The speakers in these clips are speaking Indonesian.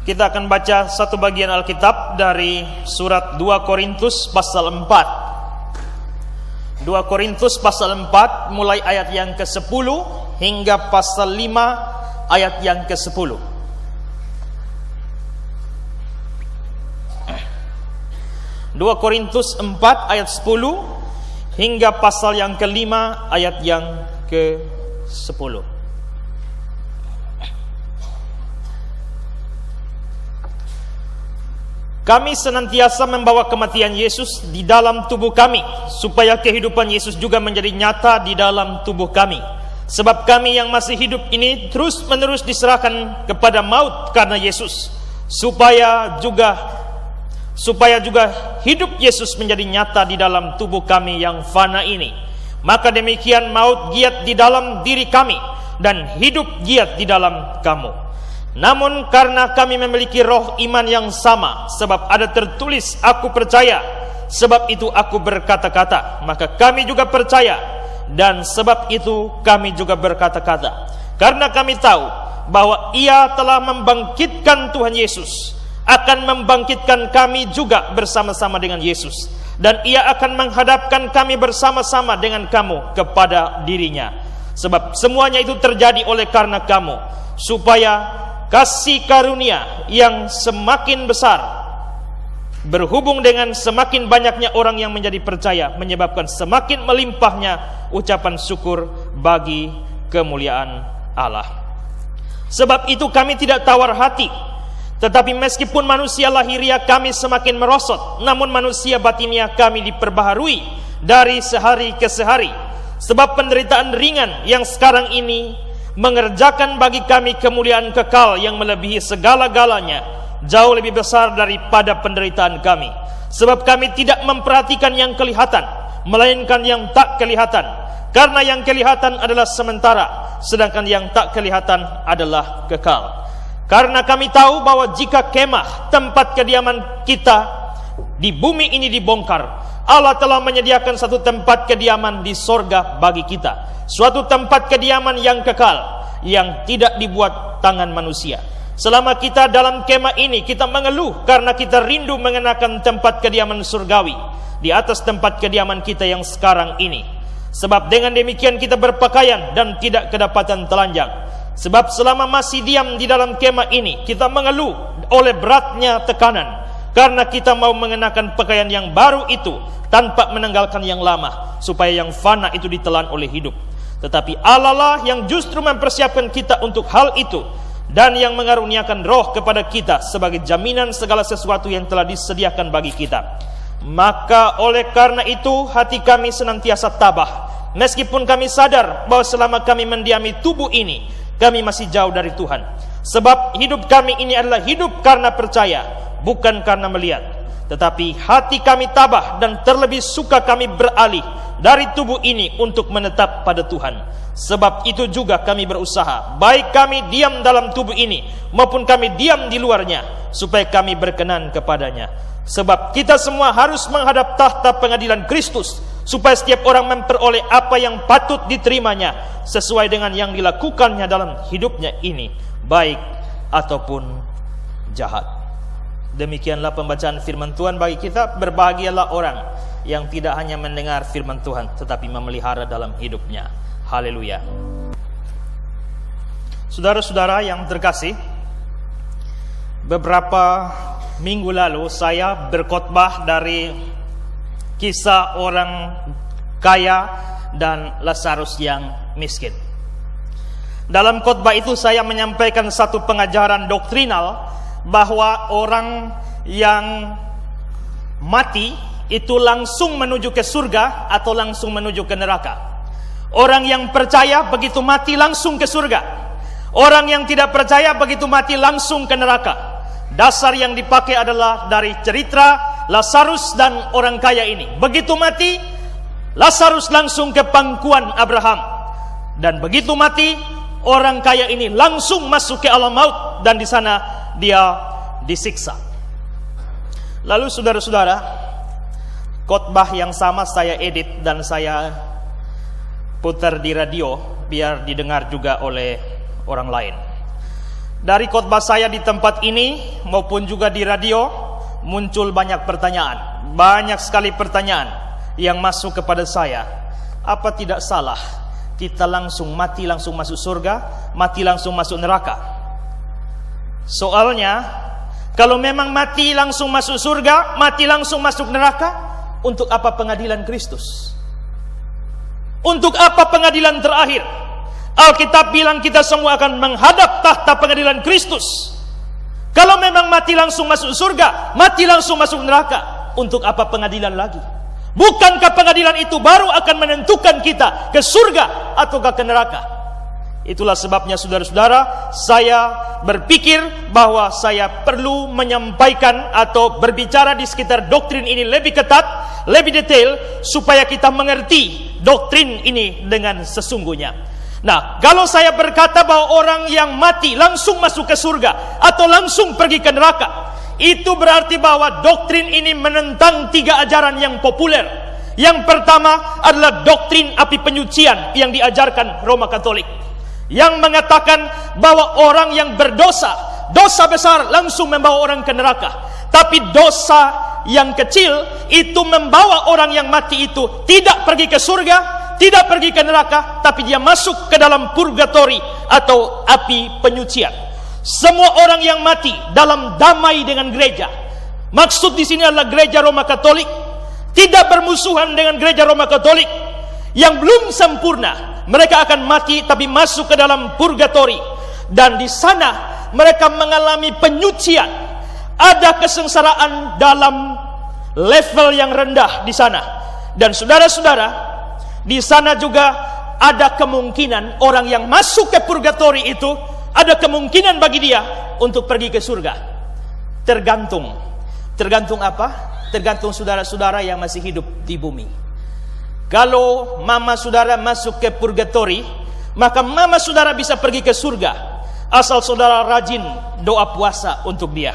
Kita akan baca satu bagian Alkitab dari surat 2 Korintus pasal 4. 2 Korintus pasal 4 mulai ayat yang ke-10 hingga pasal 5 ayat yang ke-10. 2 Korintus 4 ayat 10 hingga pasal yang ke-5 ayat yang ke-10. Kami senantiasa membawa kematian Yesus di dalam tubuh kami, supaya kehidupan Yesus juga menjadi nyata di dalam tubuh kami. Sebab kami yang masih hidup ini terus-menerus diserahkan kepada maut karena Yesus, supaya juga hidup Yesus menjadi nyata di dalam tubuh kami yang fana ini. Maka demikian maut giat di dalam diri kami, dan hidup giat di dalam kamu. Namun karena kami memiliki roh iman yang sama, sebab ada tertulis, aku percaya, sebab itu aku berkata-kata, maka kami juga percaya, dan sebab itu kami juga berkata-kata. Karena kami tahu bahwa Ia telah membangkitkan Tuhan Yesus, akan membangkitkan kami juga bersama-sama dengan Yesus, dan Ia akan menghadapkan kami bersama-sama dengan kamu kepada dirinya. Sebab semuanya itu terjadi oleh karena kamu, supaya kasih karunia yang semakin besar berhubung dengan semakin banyaknya orang yang menjadi percaya, menyebabkan semakin melimpahnya ucapan syukur bagi kemuliaan Allah. Sebab itu kami tidak tawar hati, tetapi meskipun manusia lahiriah kami semakin merosot, namun manusia batinia kami diperbaharui dari sehari ke sehari. Sebab penderitaan ringan yang sekarang ini mengerjakan bagi kami kemuliaan kekal yang melebihi segala-galanya, jauh lebih besar daripada penderitaan kami. Sebab kami tidak memperhatikan yang kelihatan, melainkan yang tak kelihatan. Karena yang kelihatan adalah sementara, sedangkan yang tak kelihatan adalah kekal. Karena kami tahu bahwa jika kemah, tempat kediaman kita di bumi ini dibongkar, Allah telah menyediakan satu tempat kediaman di sorga bagi kita, suatu tempat kediaman yang kekal, yang tidak dibuat tangan manusia. Selama kita dalam kemah ini, kita mengeluh karena kita rindu mengenakan tempat kediaman surgawi di atas tempat kediaman kita yang sekarang ini. Sebab dengan demikian kita berpakaian dan tidak kedapatan telanjang. Sebab selama masih diam di dalam kemah ini, kita mengeluh oleh beratnya tekanan, karena kita mau mengenakan pakaian yang baru itu tanpa menanggalkan yang lama, supaya yang fana itu ditelan oleh hidup. Tetapi Allah lah yang justru mempersiapkan kita untuk hal itu, dan yang mengaruniakan roh kepada kita sebagai jaminan segala sesuatu yang telah disediakan bagi kita. Maka oleh karena itu hati kami senantiasa tabah, meskipun kami sadar bahwa selama kami mendiami tubuh ini, kami masih jauh dari Tuhan. Sebab hidup kami ini adalah hidup karena percaya, bukan karena melihat. Tetapi hati kami tabah, dan terlebih suka kami beralih dari tubuh ini untuk menetap pada Tuhan. Sebab itu juga kami berusaha, baik kami diam dalam tubuh ini maupun kami diam di luarnya, supaya kami berkenan kepadanya. Sebab kita semua harus menghadap tahta pengadilan Kristus, supaya setiap orang memperoleh apa yang patut diterimanya sesuai dengan yang dilakukannya dalam hidupnya ini, baik ataupun jahat. Demikianlah pembacaan firman Tuhan bagi kita. Berbahagialah orang yang tidak hanya mendengar firman Tuhan, tetapi memelihara dalam hidupnya. Haleluya. Saudara-saudara yang terkasih, beberapa minggu lalu saya berkhotbah dari kisah orang kaya dan Lazarus yang miskin. Dalam khotbah itu saya menyampaikan satu pengajaran doktrinal, bahwa orang yang mati itu langsung menuju ke surga atau langsung menuju ke neraka. Orang yang percaya begitu mati langsung ke surga. Orang yang tidak percaya begitu mati langsung ke neraka. Dasar yang dipakai adalah dari cerita Lazarus dan orang kaya ini. Begitu mati, Lazarus langsung ke pangkuan Abraham. Dan begitu mati, orang kaya ini langsung masuk ke alam maut, dan di sana dia disiksa. Lalu saudara-saudara, khotbah yang sama saya edit dan saya putar di radio biar didengar juga oleh orang lain. Dari khotbah saya di tempat ini maupun juga di radio, muncul banyak pertanyaan. Banyak sekali pertanyaan yang masuk kepada saya. Apa tidak salah kita langsung mati langsung masuk surga, mati langsung masuk neraka? Soalnya, kalau memang mati langsung masuk surga, mati langsung masuk neraka, untuk apa pengadilan Kristus? Untuk apa pengadilan terakhir? Alkitab bilang kita semua akan menghadap tahta pengadilan Kristus. Kalau memang mati langsung masuk surga, mati langsung masuk neraka, untuk apa pengadilan lagi? Bukankah pengadilan itu baru akan menentukan kita ke surga ataukah ke neraka? Itulah sebabnya saudara-saudara, saya berpikir bahwa saya perlu menyampaikan atau berbicara di sekitar doktrin ini lebih ketat, lebih detail, supaya kita mengerti doktrin ini dengan sesungguhnya. Nah, kalau saya berkata bahwa orang yang mati langsung masuk ke surga atau langsung pergi ke neraka, itu berarti bahwa doktrin ini menentang 3 ajaran yang populer. Yang pertama adalah doktrin api penyucian yang diajarkan Roma Katolik, yang mengatakan bahwa orang yang berdosa, dosa besar langsung membawa orang ke neraka. Tapi dosa yang kecil itu membawa orang yang mati itu tidak pergi ke surga, tidak pergi ke neraka, tapi dia masuk ke dalam purgatori atau api penyucian. Semua orang yang mati dalam damai dengan gereja, maksud di sini adalah gereja Roma Katolik, tidak bermusuhan dengan gereja Roma Katolik yang belum sempurna, mereka akan mati tapi masuk ke dalam purgatori, dan di sana mereka mengalami penyucian. Ada kesengsaraan dalam level yang rendah di sana, dan saudara-saudara, di sana juga ada kemungkinan orang yang masuk ke purgatori itu, ada kemungkinan bagi dia untuk pergi ke surga. Tergantung apa? Tergantung saudara-saudara yang masih hidup di bumi. Kalau mama saudara masuk ke purgatori, maka mama saudara bisa pergi ke surga, asal saudara rajin doa puasa untuk dia,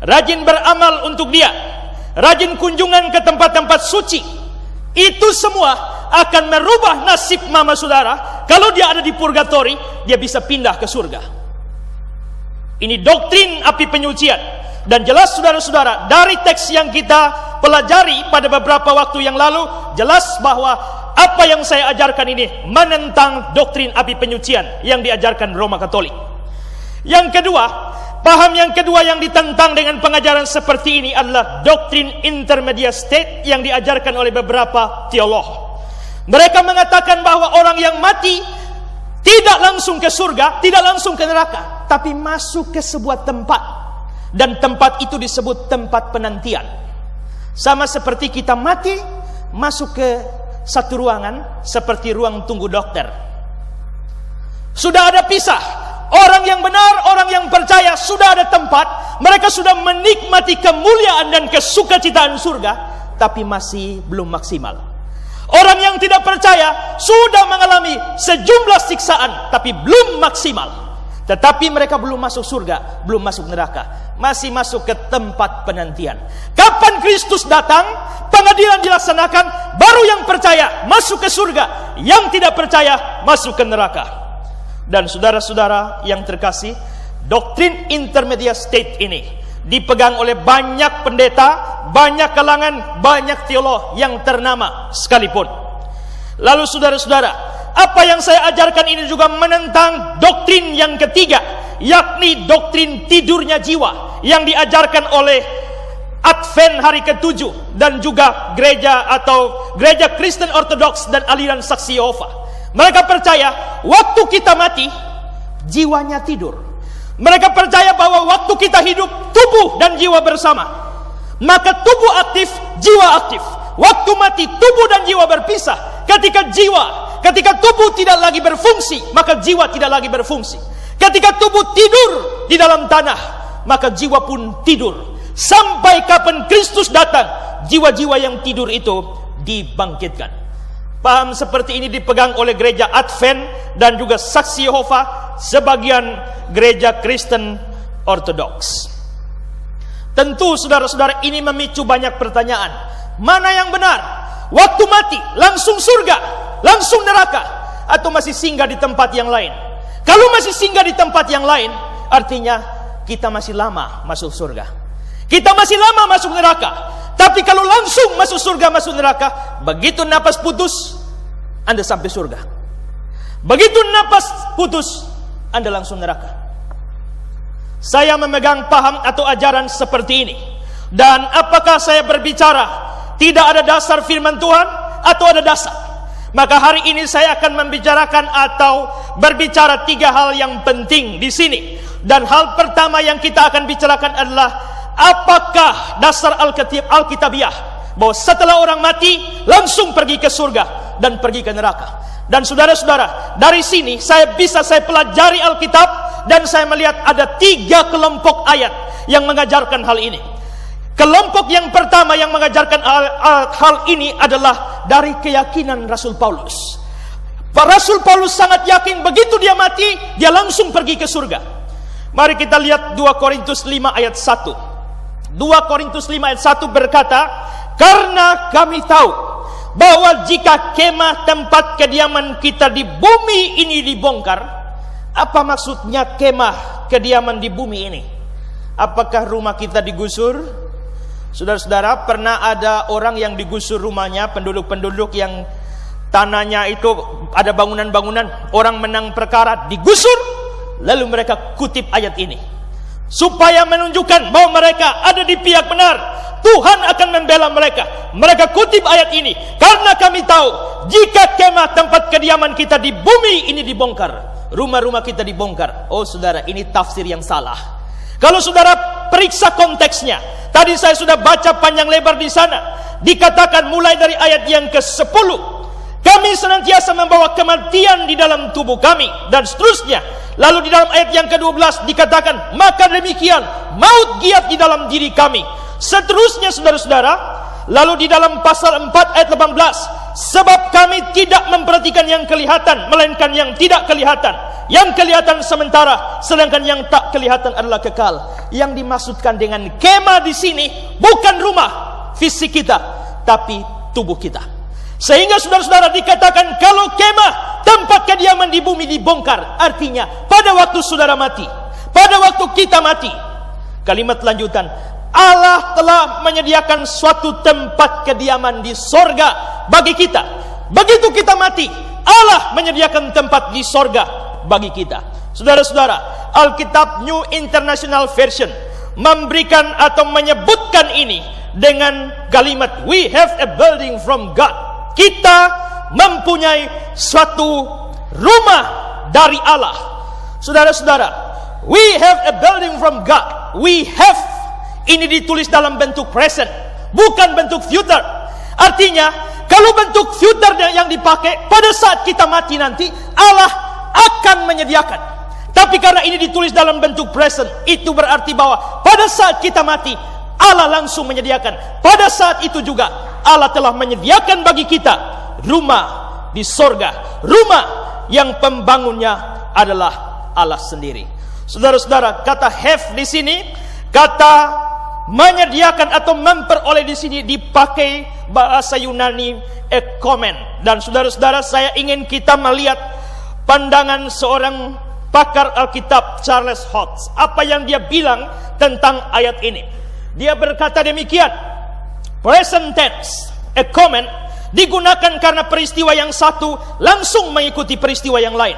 rajin beramal untuk dia, rajin kunjungan ke tempat-tempat suci. Itu semua akan merubah nasib mama saudara. Kalau dia ada di purgatori, dia bisa pindah ke surga. Ini doktrin api penyucian. Dan jelas saudara-saudara, dari teks yang kita pelajari pada beberapa waktu yang lalu, jelas bahwa apa yang saya ajarkan ini menentang doktrin api penyucian yang diajarkan Roma Katolik. Yang kedua, paham yang kedua yang ditentang dengan pengajaran seperti ini adalah doktrin intermediate state yang diajarkan oleh beberapa teolog. Mereka mengatakan bahwa orang yang mati tidak langsung ke surga, tidak langsung ke neraka, tapi masuk ke sebuah tempat, dan tempat itu disebut tempat penantian. Sama seperti kita mati, masuk ke satu ruangan seperti ruang tunggu dokter. Sudah ada pisah. Orang yang benar, orang yang percaya, sudah ada tempat. Mereka sudah menikmati kemuliaan dan kesukacitaan surga, tapi masih belum maksimal. Orang yang tidak percaya sudah mengalami sejumlah siksaan, tapi belum maksimal. Tetapi mereka belum masuk surga, belum masuk neraka, masih masuk ke tempat penantian. Kapan Kristus datang, pengadilan dilaksanakan, baru yang percaya masuk ke surga, yang tidak percaya masuk ke neraka. Dan saudara-saudara yang terkasih, doktrin intermediate state ini dipegang oleh banyak pendeta, banyak kalangan, banyak teolog yang ternama sekalipun. Lalu saudara-saudara, apa yang saya ajarkan ini juga menentang doktrin yang ketiga, yakni doktrin tidurnya jiwa yang diajarkan oleh Advent hari ke-7 dan juga gereja atau gereja Kristen Ortodoks dan aliran Saksi Yehova. Mereka percaya waktu kita mati, jiwanya tidur. Mereka percaya bahwa waktu kita hidup, tubuh dan jiwa bersama. Maka tubuh aktif, jiwa aktif. Waktu mati, tubuh dan jiwa berpisah. Ketika tubuh tidak lagi berfungsi, maka jiwa tidak lagi berfungsi. Ketika tubuh tidur di dalam tanah, maka jiwa pun tidur. Sampai kapan Kristus datang, jiwa-jiwa yang tidur itu dibangkitkan. Paham seperti ini dipegang oleh gereja Advent dan juga Saksi Yehova, sebagian gereja Kristen Ortodoks. Tentu saudara-saudara, ini memicu banyak pertanyaan. Mana yang benar? Waktu mati langsung surga, langsung neraka, atau masih singgah di tempat yang lain? Kalau masih singgah di tempat yang lain, artinya kita masih lama masuk surga. Kita masih lama masuk neraka. Tapi kalau langsung masuk surga, masuk neraka, begitu napas putus, Anda sampai surga. Begitu napas putus, Anda langsung neraka. Saya memegang paham atau ajaran seperti ini. Dan apakah saya berbicara tidak ada dasar firman Tuhan atau ada dasar? Maka hari ini saya akan membicarakan atau berbicara 3 hal yang penting di sini. Dan hal pertama yang kita akan bicarakan adalah apakah dasar Alkitabiah bahwa setelah orang mati langsung pergi ke surga dan pergi ke neraka. Dan saudara-saudara, dari sini saya pelajari Alkitab dan saya melihat ada 3 kelompok ayat yang mengajarkan hal ini. Kelompok yang pertama yang mengajarkan hal ini adalah dari keyakinan Rasul Paulus. Rasul Paulus sangat yakin begitu dia mati, dia langsung pergi ke surga. Mari kita lihat 2 Korintus 5 ayat 1. 2 Korintus 5 ayat 1 berkata, karena kami tahu bahwa jika kemah tempat kediaman kita di bumi ini dibongkar. Apa maksudnya kemah kediaman di bumi ini? Apakah rumah kita digusur? Saudara-saudara, pernah ada orang yang digusur rumahnya, penduduk-penduduk yang tanahnya itu ada bangunan-bangunan, orang menang perkara digusur, lalu mereka kutip ayat ini supaya menunjukkan bahwa mereka ada di pihak benar. Tuhan akan membela mereka. Mereka kutip ayat ini, karena kami tahu jika kemah tempat kediaman kita di bumi ini dibongkar, rumah-rumah kita dibongkar. Oh saudara, ini tafsir yang salah. Kalau saudara periksa konteksnya, tadi saya sudah baca panjang lebar di sana. Dikatakan mulai dari ayat yang ke-10, kami senantiasa membawa kematian di dalam tubuh kami, dan seterusnya. Lalu di dalam ayat yang ke-12 dikatakan, maka demikian maut giat di dalam diri kami. Seterusnya saudara-saudara, lalu di dalam pasal 4 ayat 18, sebab kami tidak memperhatikan yang kelihatan, melainkan yang tidak kelihatan. Yang kelihatan sementara, sedangkan yang tak kelihatan adalah kekal. Yang dimaksudkan dengan kemah di sini bukan rumah fisik kita, tapi tubuh kita. Sehingga saudara-saudara dikatakan kalau kemah tempat kediaman di bumi dibongkar, artinya pada waktu saudara mati, pada waktu kita mati. Kalimat lanjutan, Allah telah menyediakan suatu tempat kediaman di sorga bagi kita. Begitu kita mati, Allah menyediakan tempat di sorga bagi kita. Saudara-saudara, Alkitab New International Version memberikan atau menyebutkan ini dengan kalimat we have a building from God. Kita mempunyai suatu rumah dari Allah. Saudara-saudara, we have a building from God. We have, ini ditulis dalam bentuk present, bukan bentuk future. Artinya, kalau bentuk future yang dipakai pada saat kita mati nanti, Allah akan menyediakan. Tapi karena ini ditulis dalam bentuk present, itu berarti bahwa pada saat kita mati, Allah langsung menyediakan. Pada saat itu juga Allah telah menyediakan bagi kita rumah di sorga, rumah yang pembangunnya adalah Allah sendiri. Saudara-saudara, kata have di sini, kata menyediakan atau memperoleh di sini dipakai bahasa Yunani ekomen. Dan saudara-saudara, saya ingin kita melihat pandangan seorang pakar Alkitab, Charles Hodge. Apa yang dia bilang tentang ayat ini? Dia berkata demikian, present tense, ekomen, digunakan karena peristiwa yang satu langsung mengikuti peristiwa yang lain.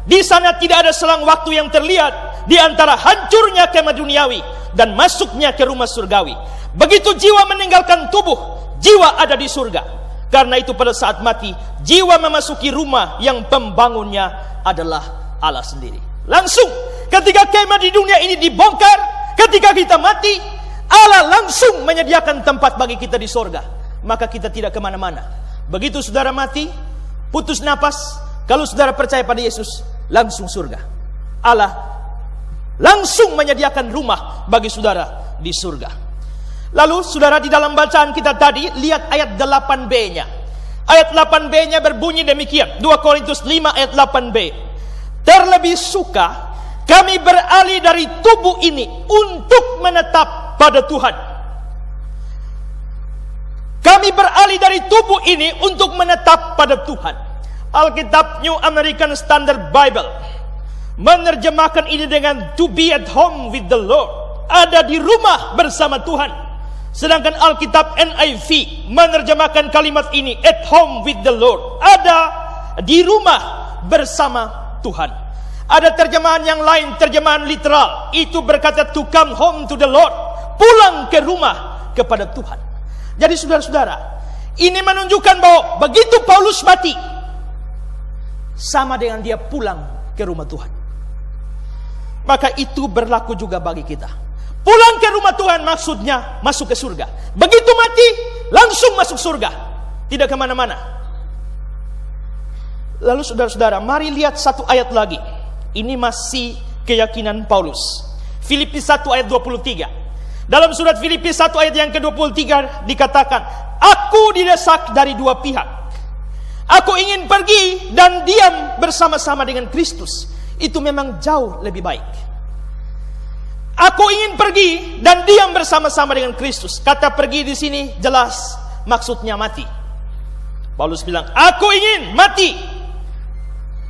Di sana tidak ada selang waktu yang terlihat di antara hancurnya kemah duniawi dan masuknya ke rumah surgawi. Begitu jiwa meninggalkan tubuh, jiwa ada di surga. Karena itu pada saat mati, jiwa memasuki rumah yang pembangunnya adalah Allah sendiri. Langsung ketika kemah di dunia ini dibongkar, ketika kita mati, Allah langsung menyediakan tempat bagi kita di sorga. Maka kita tidak kemana-mana. Begitu saudara mati, putus napas, kalau saudara percaya pada Yesus, langsung surga. Allah langsung menyediakan rumah bagi saudara di surga. Lalu saudara, di dalam bacaan kita tadi, lihat ayat 8b-nya. Ayat 8b-nya berbunyi demikian, 2 Korintus 5 ayat 8b. Terlebih suka kami beralih dari tubuh ini untuk menetap pada Tuhan. Kami beralih dari tubuh ini untuk menetap pada Tuhan. Alkitab New American Standard Bible menerjemahkan ini dengan to be at home with the Lord, ada di rumah bersama Tuhan. Sedangkan Alkitab NIV menerjemahkan kalimat ini at home with the Lord, ada di rumah bersama Tuhan. Ada terjemahan yang lain, terjemahan literal, itu berkata to come home to the Lord, pulang ke rumah kepada Tuhan. Jadi saudara-saudara, ini menunjukkan bahwa begitu Paulus mati, sama dengan dia pulang ke rumah Tuhan. Maka itu berlaku juga bagi kita. Pulang ke rumah Tuhan maksudnya masuk ke surga. Begitu mati, langsung masuk surga, tidak kemana-mana. Lalu saudara-saudara, mari lihat satu ayat lagi. Ini masih keyakinan Paulus. Filipi 1 ayat 23. Dalam surat Filipi 1 ayat yang ke-23 dikatakan, aku didesak dari dua pihak. Aku ingin pergi dan diam bersama-sama dengan Kristus. Itu memang jauh lebih baik. Aku ingin pergi dan diam bersama-sama dengan Kristus. Kata pergi di sini jelas maksudnya mati. Paulus bilang, aku ingin mati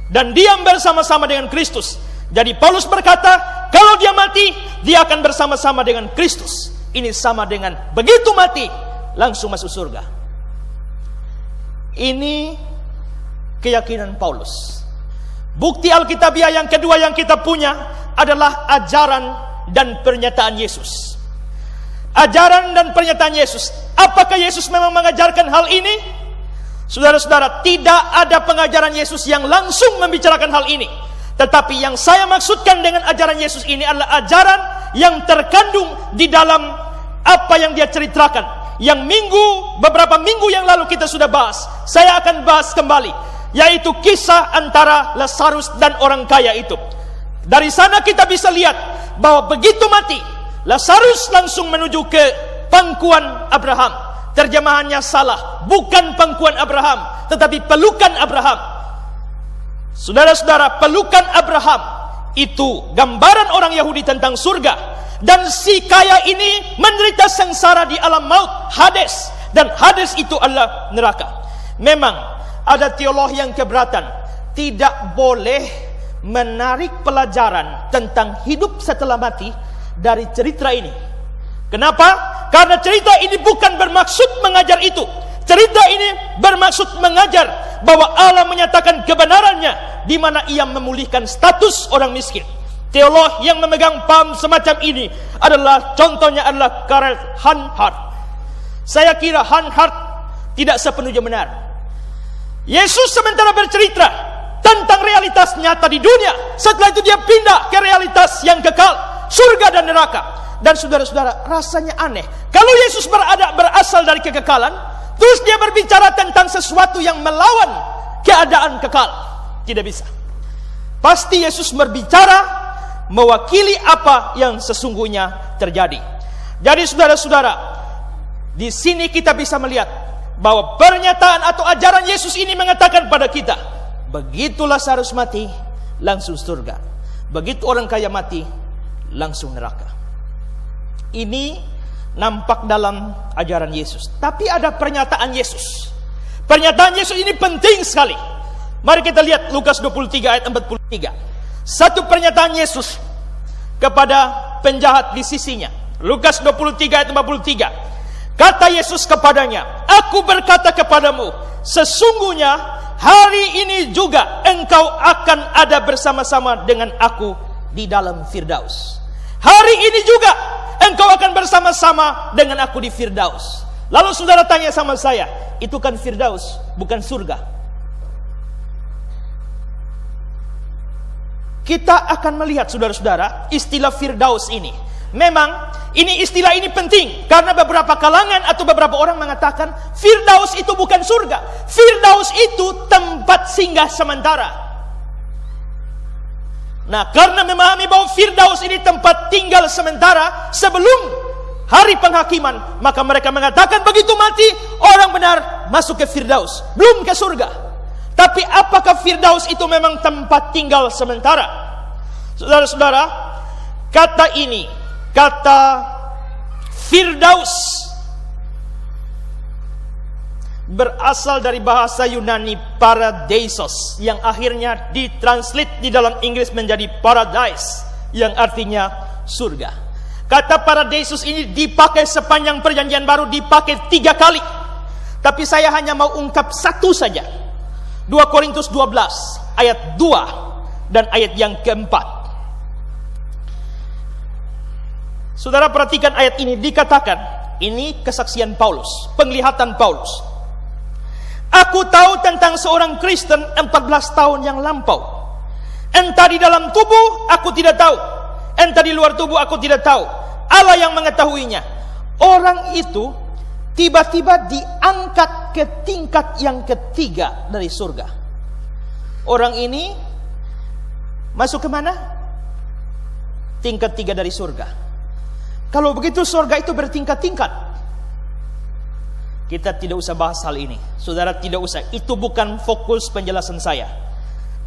dan diam bersama-sama dengan Kristus. Jadi Paulus berkata, kalau dia mati, dia akan bersama-sama dengan Kristus. Ini sama dengan begitu mati, langsung masuk surga. Ini keyakinan Paulus. Bukti Alkitabiah yang kedua yang kita punya adalah ajaran dan pernyataan Yesus. Ajaran dan pernyataan Yesus. Apakah Yesus memang mengajarkan hal ini? Saudara-saudara, tidak ada pengajaran Yesus yang langsung membicarakan hal ini. Tetapi yang saya maksudkan dengan ajaran Yesus ini adalah ajaran yang terkandung di dalam apa yang dia ceritakan. Yang beberapa minggu yang lalu kita sudah bahas. Saya akan bahas kembali, yaitu kisah antara Lazarus dan orang kaya itu. Dari sana kita bisa lihat bahwa begitu mati, Lazarus langsung menuju ke pangkuan Abraham. Terjemahannya salah, bukan pangkuan Abraham, tetapi pelukan Abraham. Saudara-saudara, pelukan Abraham itu gambaran orang Yahudi tentang surga. Dan si kaya ini menderita sengsara di alam maut, Hades. Dan Hades itu adalah neraka. Memang ada teolog yang keberatan, tidak boleh menarik pelajaran tentang hidup setelah mati dari cerita ini. Kenapa? Karena cerita ini bukan bermaksud mengajar itu. Cerita ini bermaksud mengajar bahwa Allah menyatakan kebenarannya, di mana ia memulihkan status orang miskin. Teolog yang memegang paham semacam ini adalah, contohnya adalah Karl Hanhart. Saya kira Hanhart tidak sepenuhnya benar. Yesus sementara bercerita tentang realitas nyata di dunia, setelah itu dia pindah ke realitas yang kekal, surga dan neraka. Dan saudara-saudara, rasanya aneh kalau Yesus berasal dari kekekalan, terus dia berbicara tentang sesuatu yang melawan keadaan kekal. Tidak bisa. Pasti Yesus berbicara mewakili apa yang sesungguhnya terjadi. Jadi saudara-saudara, di sini kita bisa melihat bahwa pernyataan atau ajaran Yesus ini mengatakan pada kita, begitu Lazarus mati, langsung surga. Begitu orang kaya mati, langsung neraka. Ini nampak dalam ajaran Yesus. Tapi ada pernyataan Yesus. Pernyataan Yesus ini penting sekali. Mari kita lihat Lukas 23 ayat 43. Satu pernyataan Yesus kepada penjahat di sisinya. Lukas 23 ayat 43. Kata Yesus kepadanya, aku berkata kepadamu, sesungguhnya hari ini juga engkau akan ada bersama-sama dengan aku di dalam Firdaus. Hari ini juga engkau akan bersama-sama dengan aku di Firdaus. Lalu saudara tanya sama saya, itu kan Firdaus, bukan surga. Kita akan melihat saudara-saudara, istilah Firdaus ini. Memang istilah ini penting, karena beberapa kalangan atau beberapa orang mengatakan Firdaus itu bukan surga. Firdaus itu tempat singgah sementara. Nah, karena memahami bahwa Firdaus ini tempat tinggal sementara sebelum hari penghakiman, maka mereka mengatakan begitu mati, orang benar masuk ke Firdaus, belum ke surga. Tapi apakah Firdaus itu memang tempat tinggal sementara? Saudara-saudara, kata ini, kata Firdaus, berasal dari bahasa Yunani paradeisos, yang akhirnya ditranslate di dalam Inggris menjadi paradise, yang artinya surga. Kata paradeisos ini dipakai sepanjang perjanjian baru, dipakai 3 kali. Tapi saya hanya mau ungkap satu saja. 2 Korintus 12 ayat 2 dan ayat yang keempat. Saudara perhatikan ayat ini, dikatakan, ini kesaksian Paulus, penglihatan Paulus. Aku tahu tentang seorang Kristen 14 tahun yang lampau. Entah di dalam tubuh aku tidak tahu, entah di luar tubuh aku tidak tahu. Allah yang mengetahuinya. Orang itu tiba-tiba diangkat ke tingkat yang ketiga dari surga. Orang ini masuk ke mana? Tingkat 3 dari surga. Kalau begitu surga itu bertingkat-tingkat. Kita tidak usah bahas hal ini. Saudara tidak usah. Itu bukan fokus penjelasan saya.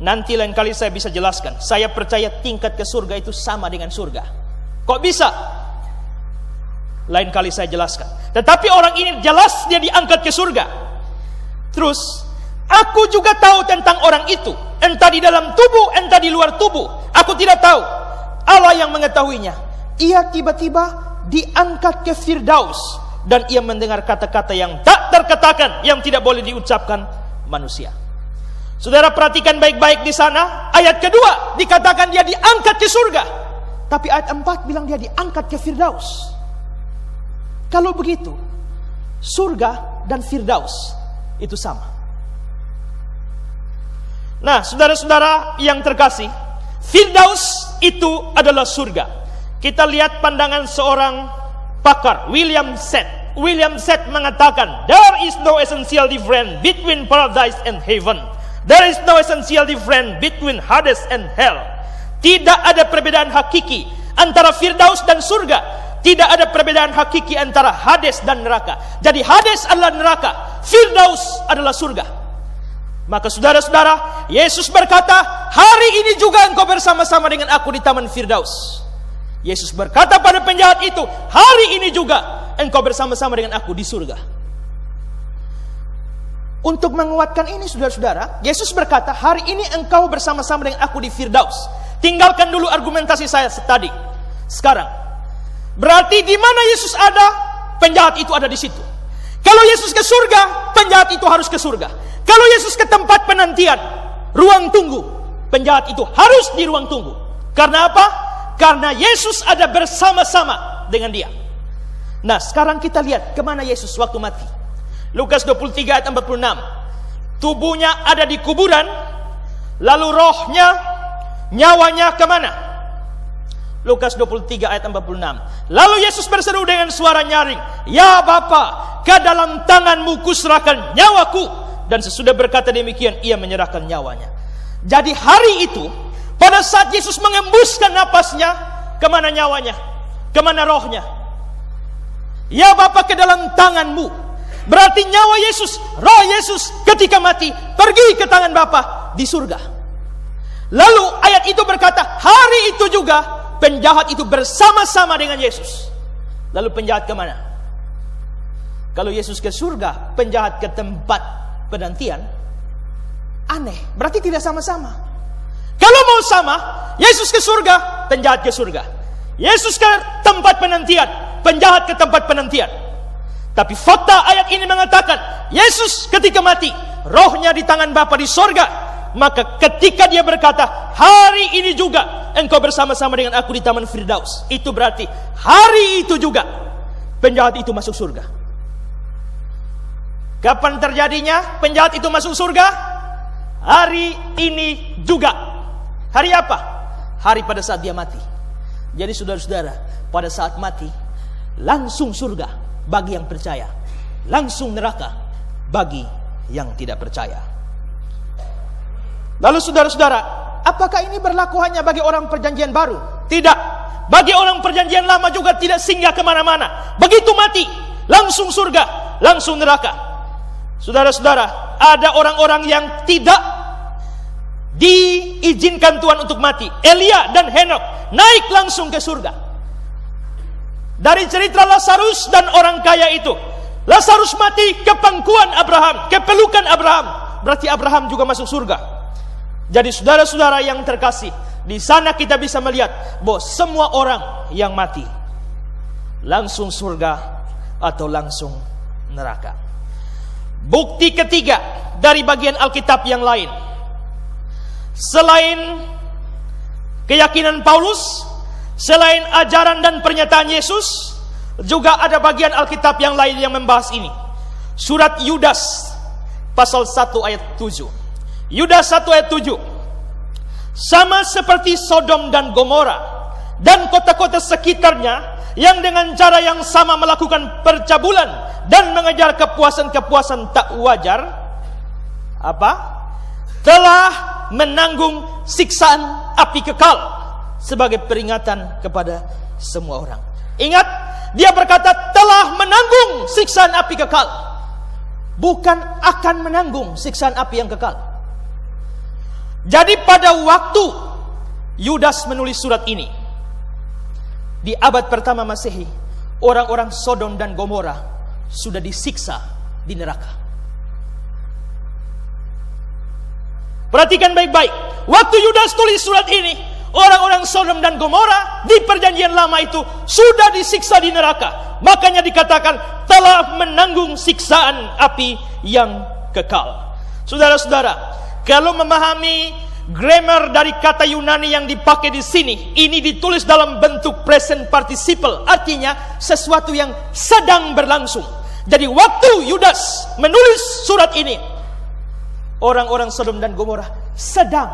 Nanti lain kali saya bisa jelaskan. Saya percaya tingkat ke surga itu sama dengan surga. Kok bisa? Lain kali saya jelaskan. Tetapi orang ini jelas dia diangkat ke surga. Terus, aku juga tahu tentang orang itu. Entah di dalam tubuh, entah di luar tubuh. Aku tidak tahu. Allah yang mengetahuinya. Ia tiba-tiba diangkat ke Firdaus. Dan ia mendengar kata-kata yang tak terkatakan, yang tidak boleh diucapkan manusia. Saudara perhatikan baik-baik di sana. Ayat kedua dikatakan dia diangkat ke surga. Tapi ayat 4 bilang dia diangkat ke Firdaus. Kalau begitu, surga dan Firdaus itu sama. Nah, saudara-saudara yang terkasih, Firdaus itu adalah surga. Kita lihat pandangan seorang pakar, William Seth. William Seth mengatakan, there is no essential difference between paradise and heaven. There is no essential difference between Hades and hell. Tidak ada perbedaan hakiki antara Firdaus dan surga. Tidak ada perbedaan hakiki antara Hades dan neraka. Jadi Hades adalah neraka, Firdaus adalah surga. Maka saudara-saudara, Yesus berkata, hari ini juga engkau bersama-sama dengan aku di taman Firdaus. Yesus berkata pada penjahat itu, hari ini juga engkau bersama-sama dengan aku di surga. Untuk menguatkan ini saudara-saudara, Yesus berkata, hari ini engkau bersama-sama dengan aku di Firdaus. Tinggalkan dulu argumentasi saya tadi. Sekarang, berarti di mana Yesus ada, penjahat itu ada di situ. Kalau Yesus ke surga, penjahat itu harus ke surga. Kalau Yesus ke tempat penantian, ruang tunggu, penjahat itu harus di ruang tunggu. Karena apa? Karena Yesus ada bersama-sama dengan dia. Nah, sekarang kita lihat kemana Yesus waktu mati. Lukas 23 ayat 46. Tubuhnya ada di kuburan, lalu rohnya, nyawanya kemana? Lukas 23 ayat 46. Lalu Yesus berseru dengan suara nyaring, ya Bapa, ke dalam tanganmu kuserahkan nyawaku. Dan sesudah berkata demikian, ia menyerahkan nyawanya. Jadi hari itu, pada saat Yesus mengembuskan napasnya, kemana nyawanya? Kemana rohnya? Ya Bapa, ke dalam tanganmu. Berarti nyawa Yesus, roh Yesus ketika mati pergi ke tangan Bapa di surga. Lalu ayat itu berkata, hari itu juga penjahat itu bersama-sama dengan Yesus. Lalu penjahat kemana? Kalau Yesus ke surga, penjahat ke tempat penantian, aneh. Berarti tidak sama-sama. Kalau mau sama, Yesus ke surga, penjahat ke surga. Yesus ke tempat penantian, penjahat ke tempat penantian. Tapi fakta ayat ini mengatakan, Yesus ketika mati, rohnya di tangan Bapa di sorga. Maka ketika dia berkata, hari ini juga engkau bersama-sama dengan aku di taman Firdaus, itu berarti hari itu juga penjahat itu masuk surga. Kapan terjadinya penjahat itu masuk surga? Hari ini juga. Hari apa? Hari pada saat dia mati. Jadi saudara-saudara, pada saat mati langsung surga bagi yang percaya, langsung neraka bagi yang tidak percaya. Lalu saudara-saudara, apakah ini berlaku hanya bagi orang perjanjian baru? Tidak. Bagi orang perjanjian lama juga tidak singgah kemana-mana. Begitu mati, langsung surga, langsung neraka. Saudara-saudara, ada orang-orang yang tidak diizinkan Tuhan untuk mati. Elia dan Henok naik langsung ke surga. Dari cerita Lazarus dan orang kaya itu, Lazarus mati ke pangkuan Abraham, ke pelukan Abraham. Berarti Abraham juga masuk surga. Jadi saudara-saudara yang terkasih, di sana kita bisa melihat bahwa semua orang yang mati langsung surga atau langsung neraka. Bukti ketiga dari bagian Alkitab yang lain, selain keyakinan Paulus, selain ajaran dan pernyataan Yesus, juga ada bagian Alkitab yang lain yang membahas ini. Surat Yudas pasal 1 ayat 7. Yudas 1 ayat 7. Sama seperti Sodom dan Gomora dan kota-kota sekitarnya yang dengan cara yang sama melakukan percabulan dan mengejar kepuasan-kepuasan tak wajar, telah menanggung siksaan api kekal sebagai peringatan kepada semua orang. Ingat, dia berkata telah menanggung siksaan api kekal, bukan akan menanggung siksaan api yang kekal. Jadi pada waktu Yudas menulis surat ini, di abad pertama Masehi, orang-orang Sodom dan Gomora sudah disiksa di neraka. Perhatikan baik-baik. Waktu Yudas tulis surat ini, orang-orang Sodom dan Gomora di perjanjian lama itu sudah disiksa di neraka. Makanya dikatakan telah menanggung siksaan api yang kekal. Saudara-saudara, kalau memahami grammar dari kata Yunani yang dipakai di sini, ini ditulis dalam bentuk present participle, artinya sesuatu yang sedang berlangsung. Jadi waktu Yudas menulis surat ini, orang-orang Sodom dan Gomora sudah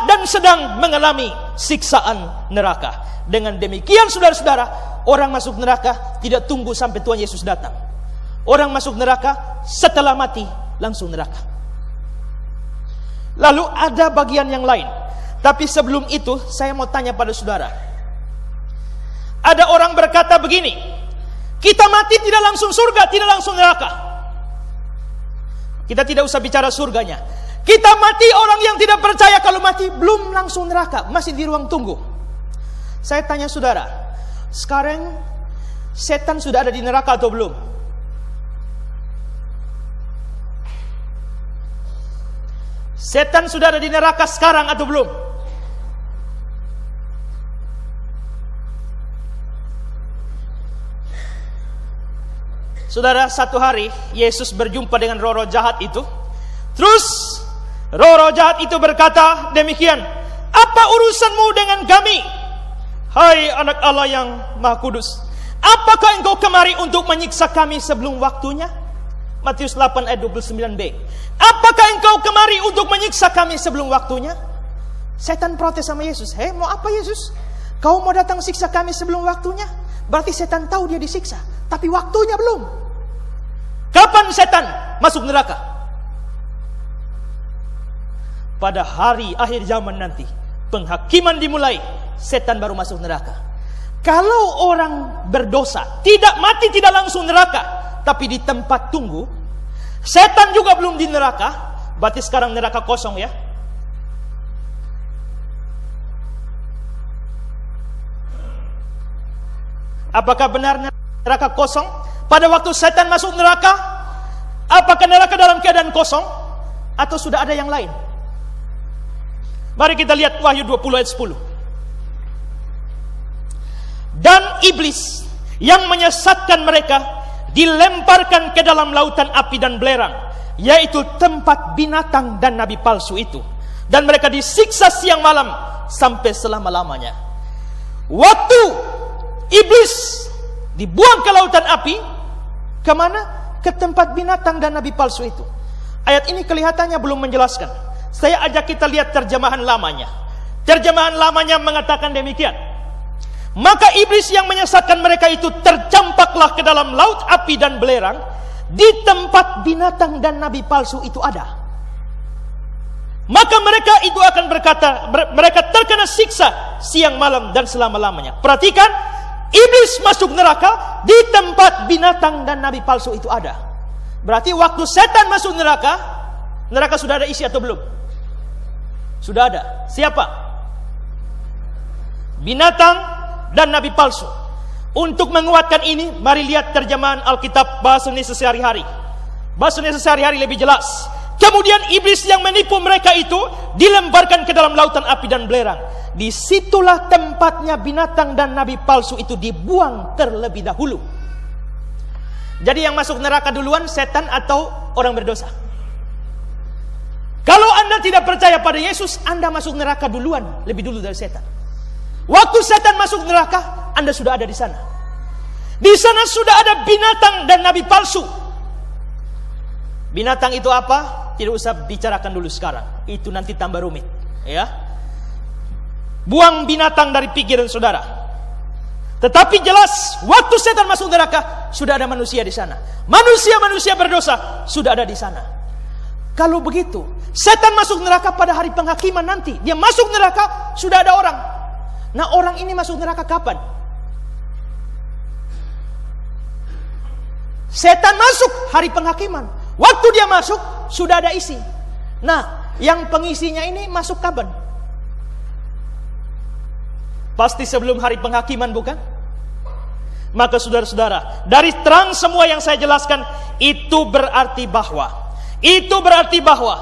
dan sedang mengalami siksaan neraka. Dengan demikian saudara-saudara, orang masuk neraka tidak tunggu sampai Tuhan Yesus datang. Orang masuk neraka setelah mati langsung neraka. Lalu ada bagian yang lain. Tapi sebelum itu saya mau tanya pada saudara. Ada orang berkata begini, kita mati tidak langsung surga, tidak langsung neraka. Kita tidak usah bicara surganya. Kita mati, orang yang tidak percaya kalau mati belum langsung neraka, masih di ruang tunggu. Saya tanya saudara, sekarang setan sudah ada di neraka atau belum? Setan sudah ada di neraka sekarang atau belum? Saudara, satu hari Yesus berjumpa dengan roh-roh jahat itu. Terus roh-roh jahat itu berkata demikian, apa urusanmu dengan kami, hai anak Allah yang Maha Kudus? Apakah engkau kemari untuk menyiksa kami sebelum waktunya? Matius 8 ayat 29b. Apakah engkau kemari untuk menyiksa kami sebelum waktunya? Setan protes sama Yesus. Mau apa Yesus? Kau mau datang siksa kami sebelum waktunya? Berarti setan tahu dia disiksa, tapi waktunya belum. Kapan setan masuk neraka? Pada hari akhir zaman nanti, penghakiman dimulai, setan baru masuk neraka. Kalau orang berdosa tidak mati, tidak langsung neraka, tapi di tempat tunggu, setan juga belum di neraka, berarti sekarang neraka kosong ya. Apakah benar neraka kosong? Pada waktu setan masuk neraka, apakah neraka dalam keadaan kosong? Atau sudah ada yang lain? Mari kita lihat Wahyu 20 ayat 10. Dan iblis yang menyesatkan mereka dilemparkan ke dalam lautan api dan belerang, yaitu tempat binatang dan nabi palsu itu. Dan mereka disiksa siang malam sampai selama-lamanya. Waktu iblis dibuang ke lautan api, kemana? Ke tempat binatang dan nabi palsu itu. Ayat ini kelihatannya belum menjelaskan. Saya ajak kita lihat terjemahan lamanya. Terjemahan lamanya mengatakan demikian. Maka iblis yang menyesatkan mereka itu tercampaklah ke dalam laut api dan belerang, di tempat binatang dan nabi palsu itu ada. Maka mereka itu akan berkata, mereka terkena siksa siang malam dan selama-lamanya. Perhatikan, iblis masuk neraka, di tempat binatang dan nabi palsu itu ada. Berarti waktu setan masuk neraka, neraka sudah ada isi atau belum? Sudah ada. Siapa? Binatang dan nabi palsu. Untuk menguatkan ini, mari lihat terjemahan Alkitab bahasa Indonesia sehari-hari. Bahasa Indonesia sehari-hari lebih jelas. Kemudian iblis yang menipu mereka itu dilemparkan ke dalam lautan api dan belerang. Disitulah tempatnya binatang dan nabi palsu itu dibuang terlebih dahulu. Jadi yang masuk neraka duluan setan atau orang berdosa? Kalau Anda tidak percaya pada Yesus, Anda masuk neraka duluan, lebih dulu dari setan. Waktu setan masuk neraka, Anda sudah ada di sana. Di sana sudah ada binatang dan nabi palsu. Binatang itu apa? Tidak usah bicarakan dulu sekarang. Itu nanti tambah rumit, ya. Buang binatang dari pikiran saudara. Tetapi jelas, waktu setan masuk neraka, sudah ada manusia di sana. Manusia-manusia berdosa sudah ada di sana. Kalau begitu, setan masuk neraka pada hari penghakiman nanti. Dia masuk neraka, sudah ada orang. Nah, orang ini masuk neraka kapan? Setan masuk hari penghakiman. Waktu dia masuk, sudah ada isi. Nah, yang pengisinya ini masuk kapan? Pasti sebelum hari penghakiman, bukan? Maka saudara-saudara, dari terang semua yang saya jelaskan, itu berarti bahwa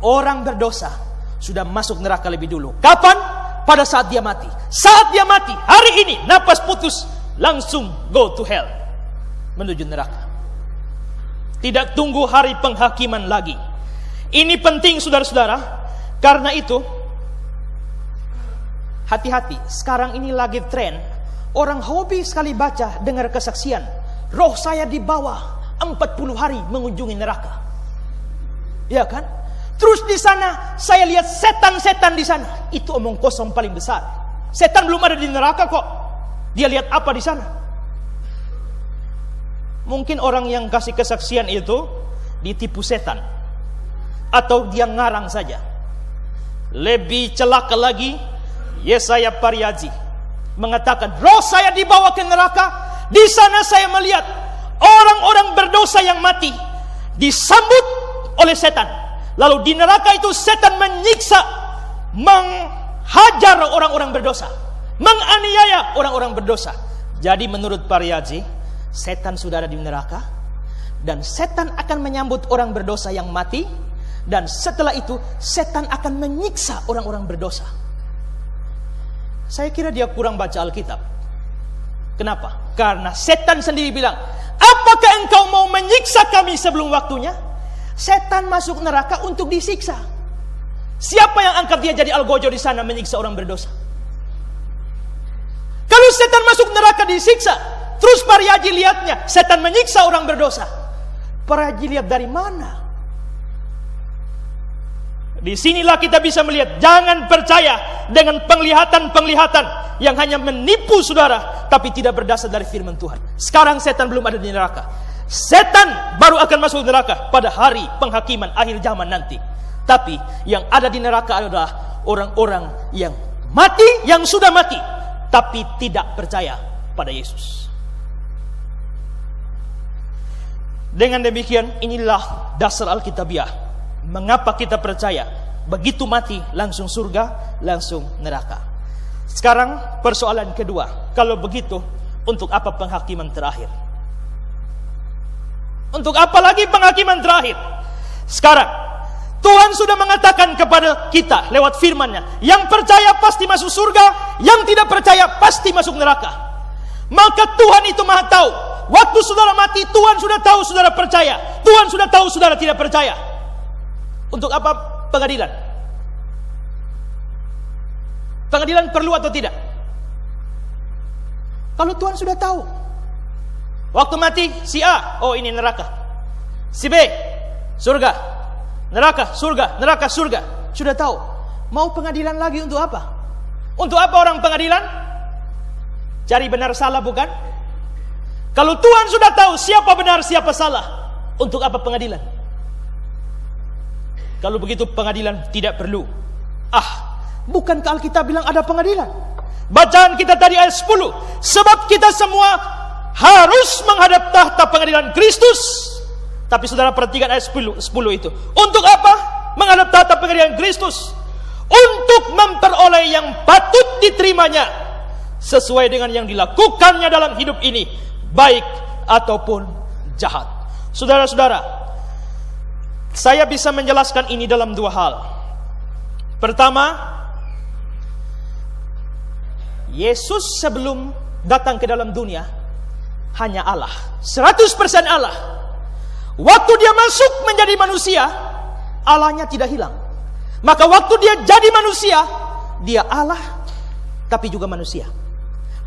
orang berdosa sudah masuk neraka lebih dulu. Kapan? Pada saat dia mati. Saat dia mati, hari ini, napas putus, langsung go to hell, menuju neraka. Tidak tunggu hari penghakiman lagi. Ini penting saudara-saudara. Karena itu, hati-hati. Sekarang ini lagi tren, orang hobi sekali baca, dengar kesaksian. Roh saya di bawah 40 hari mengunjungi neraka. Ya kan? Terus di sana saya lihat setan-setan di sana. Itu omong kosong paling besar. Setan belum ada di neraka kok. Dia lihat apa di sana? Mungkin orang yang kasih kesaksian itu ditipu setan, atau dia ngarang saja. Lebih celaka lagi, Yesaya Pariaji mengatakan, roh saya dibawa ke neraka. Di sana saya melihat orang-orang berdosa yang mati disambut oleh setan. Lalu di neraka itu setan menyiksa, menghajar orang-orang berdosa, menganiaya orang-orang berdosa. Jadi menurut Pariaji, setan sudah ada di neraka, dan setan akan menyambut orang berdosa yang mati, dan setelah itu setan akan menyiksa orang-orang berdosa. Saya kira dia kurang baca Alkitab. Kenapa? Karena setan sendiri bilang, apakah engkau mau menyiksa kami sebelum waktunya? Setan masuk neraka untuk disiksa. Siapa yang angkat dia jadi algojo di sana menyiksa orang berdosa? Kalau setan masuk neraka disiksa, terus Pariaji lihatnya setan menyiksa orang berdosa. Pariaji lihat dari mana? Disinilah kita bisa melihat, jangan percaya dengan penglihatan-penglihatan yang hanya menipu saudara, tapi tidak berdasar dari firman Tuhan. Sekarang setan belum ada di neraka. Setan baru akan masuk neraka pada hari penghakiman akhir zaman nanti. Tapi yang ada di neraka adalah orang-orang yang mati, yang sudah mati, tapi tidak percaya pada Yesus. Dengan demikian, inilah dasar Alkitabiah. Mengapa kita percaya begitu mati langsung surga, langsung neraka. Sekarang persoalan kedua. Kalau begitu, untuk apa penghakiman terakhir? Untuk apa lagi penghakiman terakhir? Sekarang Tuhan sudah mengatakan kepada kita lewat firman-Nya, yang percaya pasti masuk surga, yang tidak percaya pasti masuk neraka. Maka Tuhan itu Maha tahu. Waktu saudara mati, Tuhan sudah tahu saudara percaya, Tuhan sudah tahu saudara tidak percaya. Untuk apa pengadilan? Pengadilan perlu atau tidak? Kalau Tuhan sudah tahu, waktu mati si A, oh ini neraka. Si B, surga. Neraka, surga, neraka, surga. Sudah tahu. Mau pengadilan lagi untuk apa? Untuk apa orang pengadilan? Cari benar salah, bukan? Kalau Tuhan sudah tahu siapa benar, siapa salah, untuk apa pengadilan? Kalau begitu pengadilan tidak perlu. Bukankah Alkitab bilang ada pengadilan? Bacaan kita tadi ayat 10. Sebab kita semua harus menghadap tahta pengadilan Kristus. Tapi saudara perhatikan ayat 10 itu. Untuk apa menghadap tahta pengadilan Kristus? Untuk memperoleh yang patut diterimanya sesuai dengan yang dilakukannya dalam hidup ini, baik ataupun jahat. Saudara-saudara, saya bisa menjelaskan ini dalam dua hal. Pertama, Yesus sebelum datang ke dalam dunia hanya Allah, 100% Allah. Waktu dia masuk menjadi manusia, Allahnya tidak hilang. Maka waktu dia jadi manusia, dia Allah tapi juga manusia.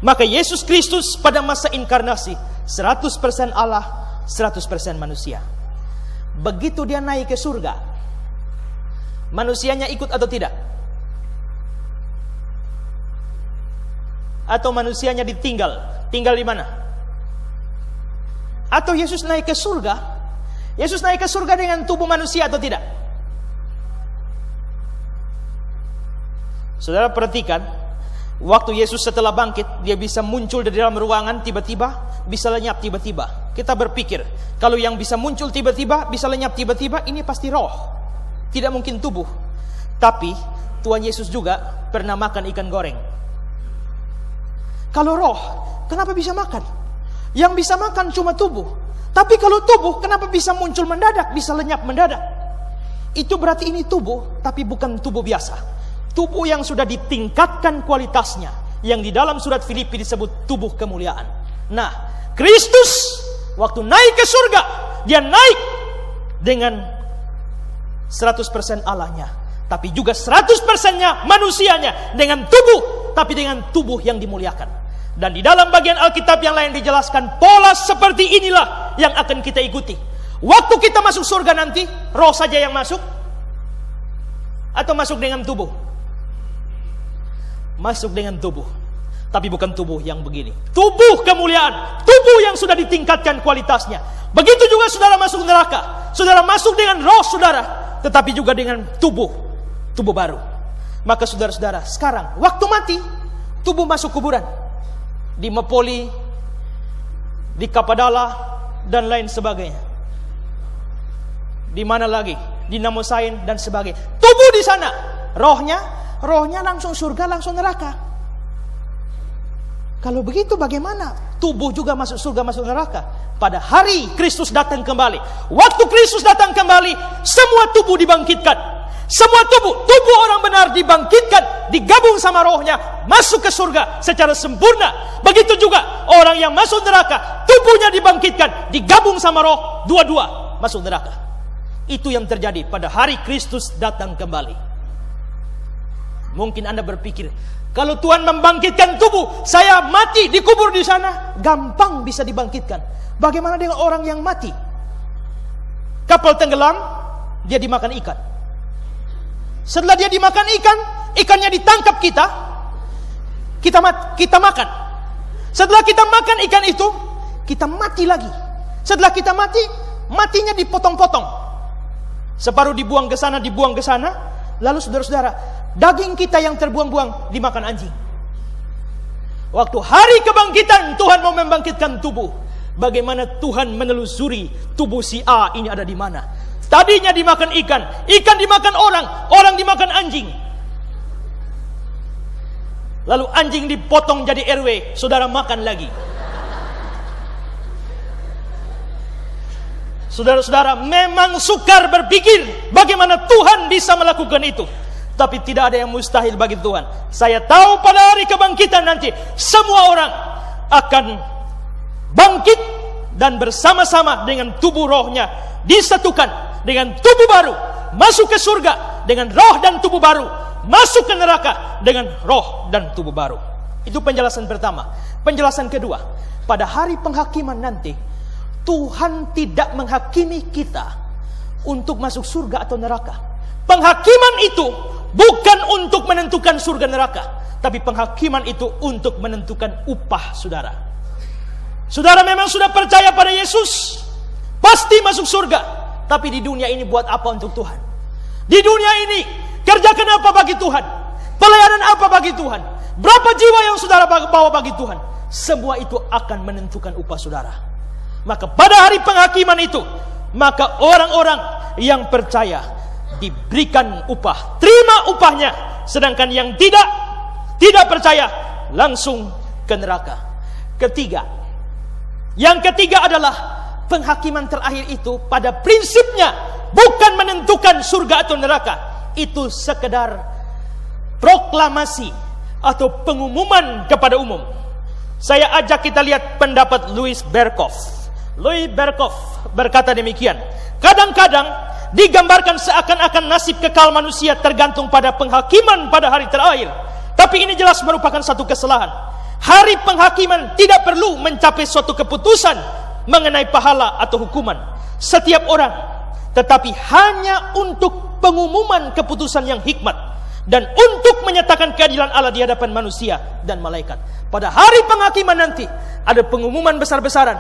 Maka Yesus Kristus pada masa inkarnasi 100% Allah, 100% manusia. Begitu dia naik ke surga, manusianya ikut atau tidak? Atau manusianya ditinggal? Tinggal di mana? Atau Yesus naik ke surga? Yesus naik ke surga dengan tubuh manusia atau tidak? Saudara perhatikan, waktu Yesus setelah bangkit, dia bisa muncul dari dalam ruangan tiba-tiba, bisa lenyap tiba-tiba. Kita berpikir, kalau yang bisa muncul tiba-tiba, bisa lenyap tiba-tiba, ini pasti roh, tidak mungkin tubuh. Tapi Tuhan Yesus juga pernah makan ikan goreng. Kalau roh, kenapa bisa makan? Yang bisa makan cuma tubuh. Tapi kalau tubuh, kenapa bisa muncul mendadak, bisa lenyap mendadak? Itu berarti ini tubuh, tapi bukan tubuh biasa. Tubuh yang sudah ditingkatkan kualitasnya, yang di dalam surat Filipi disebut tubuh kemuliaan. Nah, Kristus waktu naik ke surga, dia naik dengan 100% Allahnya, tapi juga 100%-nya manusianya, dengan tubuh, tapi dengan tubuh yang dimuliakan. Dan di dalam bagian Alkitab yang lain dijelaskan, pola seperti inilah yang akan kita ikuti. Waktu kita masuk surga nanti, roh saja yang masuk, atau masuk dengan tubuh? Masuk dengan tubuh, tapi bukan tubuh yang begini. Tubuh kemuliaan, tubuh yang sudah ditingkatkan kualitasnya. Begitu juga saudara masuk neraka, saudara masuk dengan roh saudara, tetapi juga dengan tubuh baru. Maka saudara-saudara, sekarang waktu mati, tubuh masuk kuburan, di Mapoli, di Kapadala, dan lain sebagainya. Di mana lagi? Di Namosain dan sebagainya. Tubuh di sana, rohnya langsung surga, langsung neraka. Kalau begitu bagaimana tubuh juga masuk surga, masuk neraka? Pada hari Kristus datang kembali, waktu Kristus datang kembali, semua tubuh dibangkitkan. Semua tubuh orang benar dibangkitkan, digabung sama rohnya, masuk ke surga secara sempurna. Begitu juga orang yang masuk neraka, tubuhnya dibangkitkan, digabung sama roh, dua-dua masuk neraka. Itu yang terjadi pada hari Kristus datang kembali. Mungkin Anda berpikir, kalau Tuhan membangkitkan tubuh, saya mati dikubur di sana, gampang bisa dibangkitkan. Bagaimana dengan orang yang mati? Kapal tenggelam, dia dimakan ikan. Setelah dia dimakan ikan, ikannya ditangkap kita makan. Setelah kita makan ikan itu, kita mati lagi. Setelah kita mati, matinya dipotong-potong. Separuh dibuang ke sana, lalu saudara-saudara, daging kita yang terbuang-buang dimakan anjing. Waktu hari kebangkitan, Tuhan mau membangkitkan tubuh. Bagaimana Tuhan menelusuri tubuh si A ini ada di mana? Tadinya dimakan ikan dimakan orang dimakan anjing. Lalu anjing dipotong jadi RW, saudara makan lagi. Saudara-saudara, memang sukar berpikir bagaimana Tuhan bisa melakukan itu. Tapi tidak ada yang mustahil bagi Tuhan. Saya tahu pada hari kebangkitan nanti, semua orang akan bangkit dan bersama-sama dengan tubuh rohnya disatukan dengan tubuh baru, masuk ke surga dengan roh dan tubuh baru, masuk ke neraka dengan roh dan tubuh baru. Itu penjelasan pertama. Penjelasan kedua, pada hari penghakiman nanti, Tuhan tidak menghakimi kita untuk masuk surga atau neraka. Penghakiman itu bukan untuk menentukan surga neraka, tapi penghakiman itu untuk menentukan upah saudara. Saudara memang sudah percaya pada Yesus, pasti masuk surga. Tapi di dunia ini buat apa untuk Tuhan? Di dunia ini kerjakan apa bagi Tuhan? Pelayanan apa bagi Tuhan? Berapa jiwa yang saudara bawa bagi Tuhan? Semua itu akan menentukan upah saudara. Maka pada hari penghakiman itu, maka orang-orang yang percaya diberikan upah, terima upahnya. Sedangkan yang tidak percaya langsung ke neraka. Yang ketiga adalah penghakiman terakhir itu pada prinsipnya bukan menentukan surga atau neraka. Itu sekedar proklamasi atau pengumuman kepada umum. Saya ajak kita lihat pendapat Louis Berkhof. Louis Berkhof berkata demikian, kadang-kadang digambarkan seakan-akan nasib kekal manusia tergantung pada penghakiman pada hari terakhir. Tapi ini jelas merupakan satu kesalahan. Hari penghakiman tidak perlu mencapai suatu keputusan mengenai pahala atau hukuman setiap orang, tetapi hanya untuk pengumuman keputusan yang hikmat dan untuk menyatakan keadilan Allah di hadapan manusia dan malaikat. Pada hari penghakiman nanti ada pengumuman besar-besaran,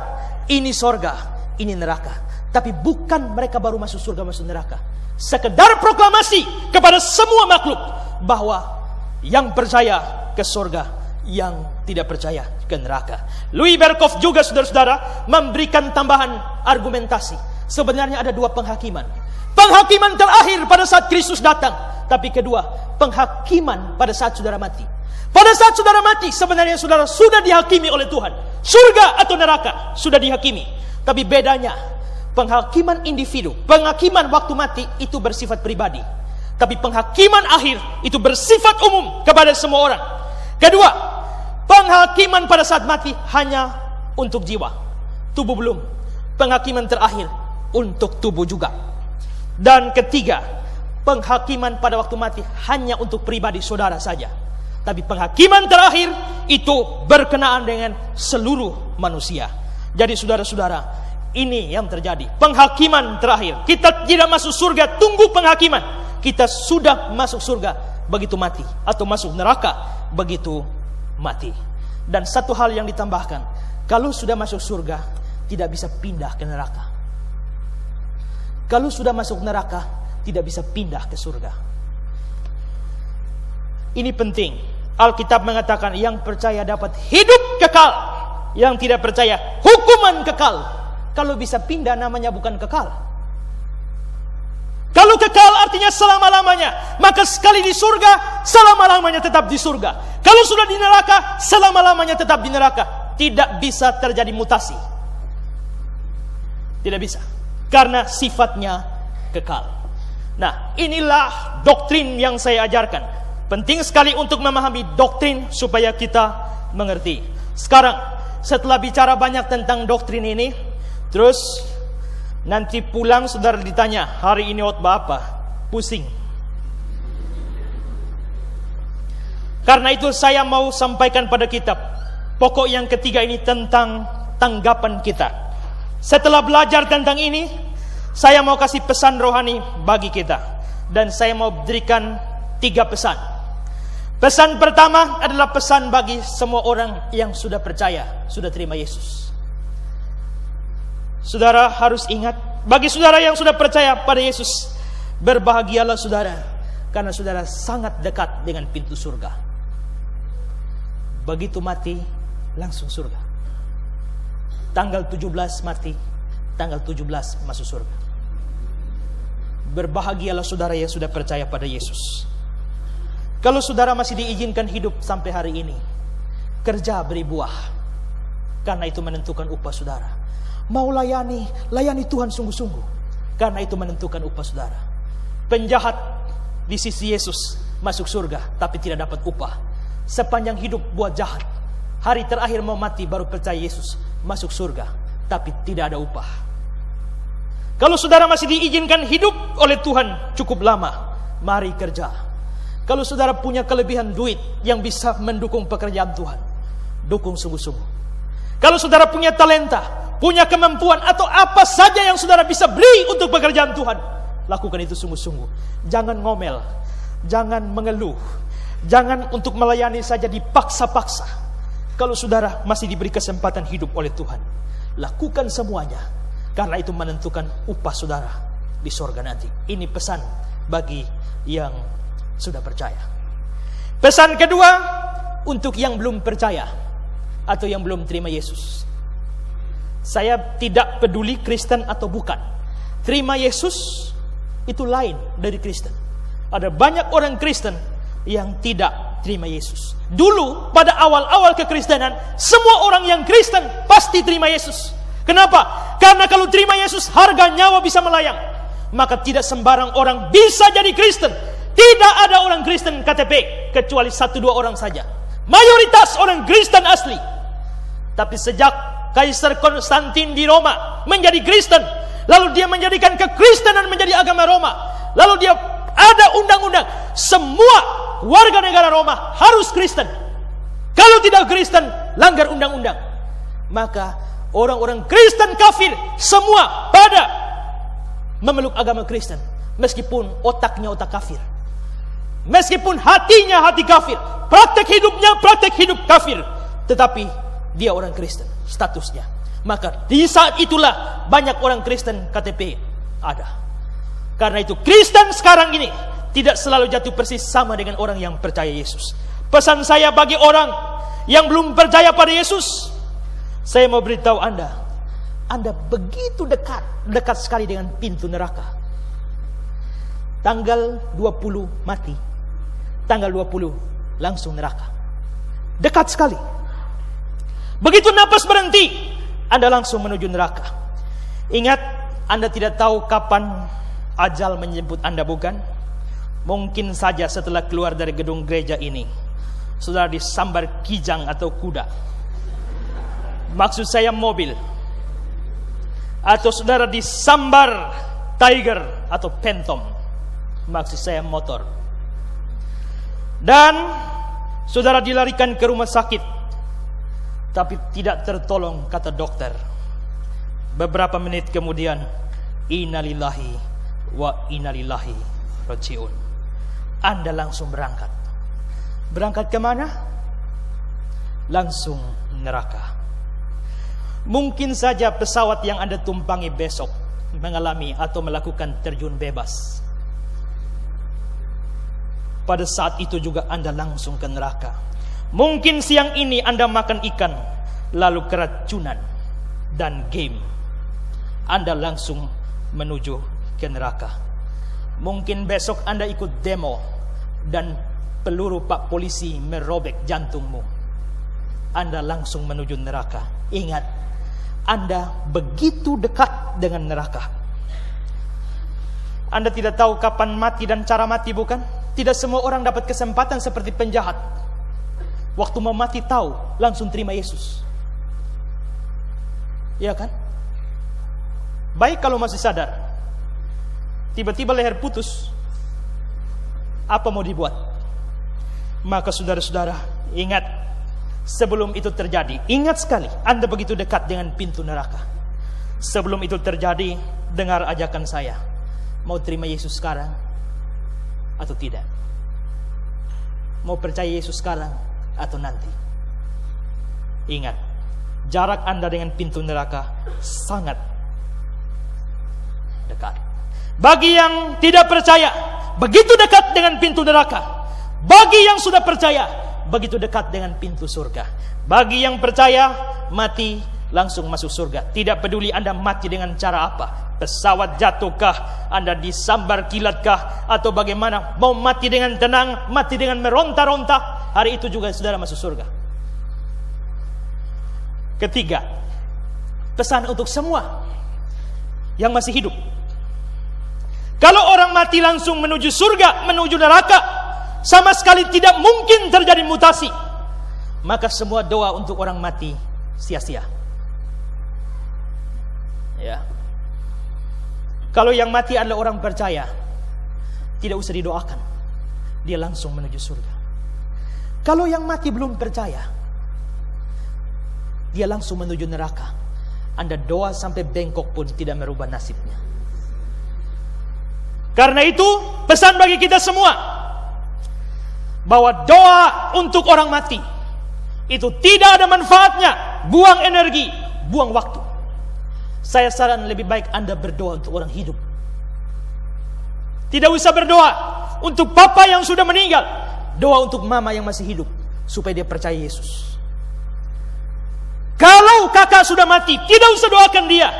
ini sorga, ini neraka. Tapi bukan mereka baru masuk surga, masuk neraka. Sekedar proklamasi kepada semua makhluk bahwa yang percaya ke surga, yang tidak percaya ke neraka. Louis Berkhof juga, saudara-saudara, memberikan tambahan argumentasi. Sebenarnya ada dua penghakiman. Penghakiman terakhir pada saat Kristus datang. Tapi kedua, penghakiman pada saat saudara mati. Pada saat saudara mati, sebenarnya saudara sudah dihakimi oleh Tuhan. Surga atau neraka sudah dihakimi. Tapi bedanya, penghakiman individu, penghakiman waktu mati itu bersifat pribadi. Tapi penghakiman akhir itu bersifat umum kepada semua orang. Kedua, penghakiman pada saat mati hanya untuk jiwa, tubuh belum. Penghakiman terakhir untuk tubuh juga. Dan ketiga, penghakiman pada waktu mati hanya untuk pribadi saudara saja. Tapi penghakiman terakhir itu berkenaan dengan seluruh manusia. Jadi saudara-saudara, ini yang terjadi. Penghakiman terakhir. Kita tidak masuk surga, tunggu penghakiman. Kita sudah masuk surga begitu mati, atau masuk neraka begitu mati. Dan satu hal yang ditambahkan, kalau sudah masuk surga tidak bisa pindah ke neraka. Kalau sudah masuk neraka tidak bisa pindah ke surga. Ini penting. Alkitab mengatakan yang percaya dapat hidup kekal, yang tidak percaya hukuman kekal. Kalau bisa pindah namanya bukan kekal. Kalau kekal artinya selama-lamanya, maka sekali di surga, selama-lamanya tetap di surga. Kalau sudah di neraka, selama-lamanya tetap di neraka. Tidak bisa terjadi mutasi. Tidak bisa. Karena sifatnya kekal. Nah, inilah doktrin yang saya ajarkan. Penting sekali untuk memahami doktrin supaya kita mengerti. Sekarang, setelah bicara banyak tentang doktrin ini, terus nanti pulang saudara ditanya, hari ini khotbah apa? Pusing. Karena itu saya mau sampaikan pada kita pokok yang ketiga ini tentang tanggapan kita. Setelah belajar tentang ini, saya mau kasih pesan rohani bagi kita. Dan saya mau berikan 3 pesan. Pesan pertama adalah pesan bagi semua orang yang sudah percaya, sudah terima Yesus. Saudara harus ingat, bagi saudara yang sudah percaya pada Yesus, berbahagialah saudara, karena saudara sangat dekat dengan pintu surga. Begitu mati, langsung surga. Tanggal 17 mati, tanggal 17 masuk surga. Berbahagialah saudara yang sudah percaya pada Yesus. Kalau saudara masih diizinkan hidup sampai hari ini, kerja beri buah, karena itu menentukan upah saudara. Mau layani Tuhan sungguh-sungguh, karena itu menentukan upah saudara. Penjahat di sisi Yesus masuk surga, tapi tidak dapat upah. Sepanjang hidup buat jahat, hari terakhir mau mati baru percaya Yesus, masuk surga, tapi tidak ada upah. Kalau saudara masih diizinkan hidup oleh Tuhan cukup lama, mari kerja. Kalau saudara punya kelebihan duit yang bisa mendukung pekerjaan Tuhan, dukung sungguh-sungguh. Kalau saudara punya talenta, punya kemampuan, atau apa saja yang saudara bisa beri untuk pekerjaan Tuhan, lakukan itu sungguh-sungguh. Jangan ngomel, jangan mengeluh, jangan untuk melayani saja dipaksa-paksa. Kalau saudara masih diberi kesempatan hidup oleh Tuhan, lakukan semuanya, karena itu menentukan upah saudara di sorga nanti. Ini pesan bagi yang sudah percaya. Pesan kedua untuk yang belum percaya atau yang belum terima Yesus. Saya tidak peduli Kristen atau bukan. Terima Yesus itu lain dari Kristen. Ada banyak orang Kristen yang tidak terima Yesus. Dulu pada awal-awal kekristenan, semua orang yang Kristen pasti terima Yesus. Kenapa? Karena kalau terima Yesus, harga nyawa bisa melayang. Maka tidak sembarang orang bisa jadi Kristen. Tidak ada orang Kristen KTP kecuali 1-2 orang saja. Mayoritas orang Kristen asli. Tapi sejak Kaisar Konstantin di Roma menjadi Kristen, lalu dia menjadikan kekristenan menjadi agama Roma, lalu dia ada undang-undang, semua warga negara Roma harus Kristen. Kalau tidak Kristen, langgar undang-undang. Maka orang-orang Kristen kafir semua pada memeluk agama Kristen, meskipun otaknya otak kafir, meskipun hatinya hati kafir, praktek hidupnya praktek hidup kafir, tetapi dia orang Kristen statusnya. Maka di saat itulah banyak orang Kristen KTP ada. Karena itu Kristen sekarang ini tidak selalu jatuh persis sama dengan orang yang percaya Yesus. Pesan saya bagi orang yang belum percaya pada Yesus, saya mau beritahu Anda begitu dekat sekali dengan pintu neraka. Tanggal 20 mati, tanggal 20 langsung neraka. Dekat sekali. Begitu napas berhenti, Anda langsung menuju neraka. Ingat, Anda tidak tahu kapan ajal menjemput Anda, bukan? Mungkin saja setelah keluar dari gedung gereja ini, saudara disambar kijang atau kuda. Maksud saya mobil. Atau saudara disambar tiger atau phantom. Maksud saya motor. Dan saudara dilarikan ke rumah sakit, tapi tidak tertolong, kata dokter. Beberapa menit kemudian, innalillahi wa innalillahi rajiun. Anda langsung berangkat. Berangkat kemana? Langsung neraka. Mungkin saja pesawat yang Anda tumpangi besok mengalami atau melakukan terjun bebas. Pada saat itu juga Anda langsung ke neraka. Mungkin siang ini Anda makan ikan, lalu keracunan dan game. Anda langsung menuju ke neraka. Mungkin besok Anda ikut demo dan peluru pak polisi merobek jantungmu. Anda langsung menuju neraka. Ingat, Anda begitu dekat dengan neraka. Anda tidak tahu kapan mati dan cara mati, bukan? Tidak semua orang dapat kesempatan seperti penjahat. Waktu mau mati tahu, langsung terima Yesus. Iya kan? Baik kalau masih sadar. Tiba-tiba leher putus. Apa mau dibuat? Maka saudara-saudara, ingat, sebelum itu terjadi, ingat sekali, Anda begitu dekat dengan pintu neraka. Sebelum itu terjadi, dengar ajakan saya. Mau terima Yesus sekarang atau tidak? Mau percaya Yesus sekarang atau nanti? Ingat, jarak Anda dengan pintu neraka sangat dekat. Bagi yang tidak percaya, begitu dekat dengan pintu neraka. Bagi yang sudah percaya, begitu dekat dengan pintu surga. Bagi yang percaya, mati langsung masuk surga. Tidak peduli Anda mati dengan cara apa. Pesawat jatuhkah, Anda disambar kilatkah, atau bagaimana, mau mati dengan tenang, mati dengan meronta-ronta, hari itu juga saudara masuk surga. Ketiga, pesan untuk semua yang masih hidup. Kalau orang mati langsung menuju surga, menuju neraka, sama sekali tidak mungkin terjadi mutasi. Maka semua doa untuk orang mati sia-sia. Ya. Kalau yang mati adalah orang percaya, tidak usah didoakan, dia langsung menuju surga. Kalau yang mati belum percaya, dia langsung menuju neraka. Anda doa sampai bengkok pun tidak merubah nasibnya. Karena itu pesan bagi kita semua, bahwa doa untuk orang mati itu tidak ada manfaatnya, buang energi, buang waktu. Saya saran lebih baik Anda berdoa untuk orang hidup. Tidak usah berdoa untuk papa yang sudah meninggal. Doa untuk mama yang masih hidup, supaya dia percaya Yesus. Kalau kakak sudah mati, tidak usah doakan dia.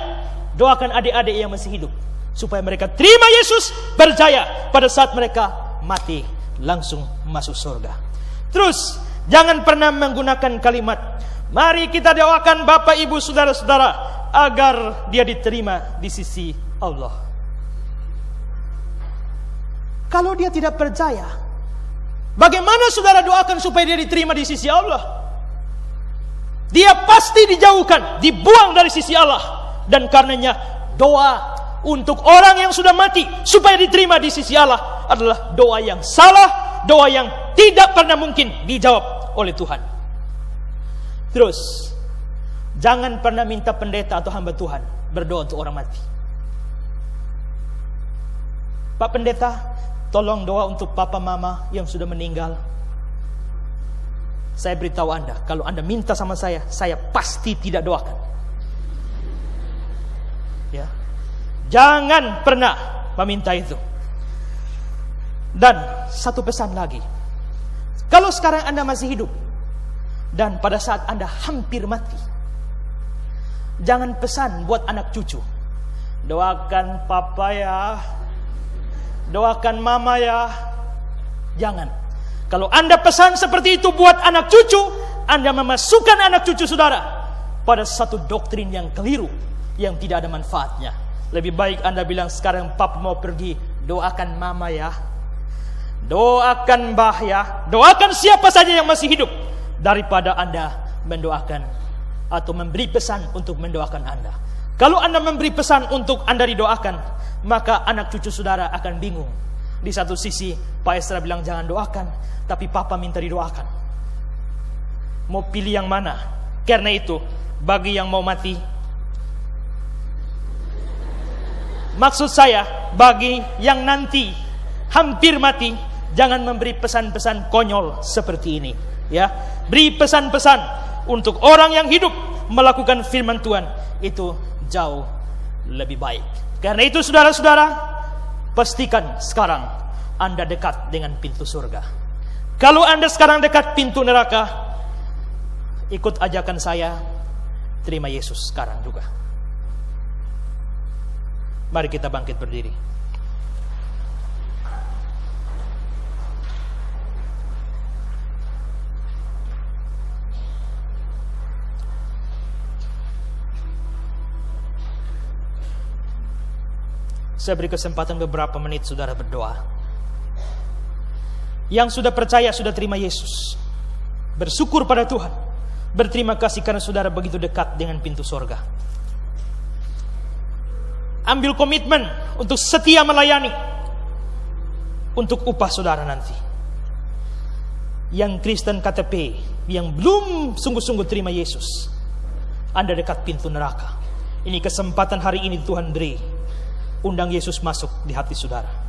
Doakan adik-adik yang masih hidup, supaya mereka terima Yesus, percaya. Pada saat mereka mati, langsung masuk surga. Terus jangan pernah menggunakan kalimat, mari kita doakan Bapak Ibu saudara-saudara agar dia diterima di sisi Allah. Kalau dia tidak percaya, bagaimana saudara doakan supaya dia diterima di sisi Allah? Dia pasti dijauhkan, dibuang dari sisi Allah. Dan karenanya doa untuk orang yang sudah mati supaya diterima di sisi Allah adalah doa yang salah, doa yang tidak pernah mungkin dijawab oleh Tuhan. Terus jangan pernah minta pendeta atau hamba Tuhan berdoa untuk orang mati. Pak pendeta, tolong doa untuk papa mama yang sudah meninggal. Saya beritahu Anda, kalau Anda minta sama saya pasti tidak doakan. Ya. Jangan pernah meminta itu. Dan satu pesan lagi. Kalau sekarang Anda masih hidup dan pada saat Anda hampir mati, jangan pesan buat anak cucu, doakan papa ya, doakan mama ya. Jangan. Kalau Anda pesan seperti itu buat anak cucu, Anda memasukkan anak cucu saudara pada satu doktrin yang keliru, yang tidak ada manfaatnya. Lebih baik Anda bilang, sekarang papa mau pergi, doakan mama ya, doakan mbah ya, doakan siapa saja yang masih hidup, daripada Anda mendoakan atau memberi pesan untuk mendoakan Anda. Kalau Anda memberi pesan untuk Anda didoakan, maka anak cucu saudara akan bingung. Di satu sisi Pak Esra bilang jangan doakan, tapi papa minta didoakan. Mau pilih yang mana? Karena itu, bagi yang mau mati, maksud saya, bagi yang nanti hampir mati, jangan memberi pesan-pesan konyol seperti ini. Ya, beri pesan-pesan untuk orang yang hidup melakukan firman Tuhan, itu jauh lebih baik. Karena itu saudara-saudara, pastikan sekarang Anda dekat dengan pintu surga. Kalau Anda sekarang dekat pintu neraka, ikut ajakan saya, terima Yesus sekarang juga. Mari kita bangkit berdiri. Saya beri kesempatan beberapa menit saudara berdoa. Yang sudah percaya, sudah terima Yesus, bersyukur pada Tuhan, berterima kasih karena saudara begitu dekat dengan pintu surga. Ambil komitmen untuk setia melayani untuk upah saudara nanti. Yang Kristen KTP, yang belum sungguh-sungguh terima Yesus, Anda dekat pintu neraka. Ini kesempatan hari ini Tuhan beri. Undang Yesus masuk di hati saudara.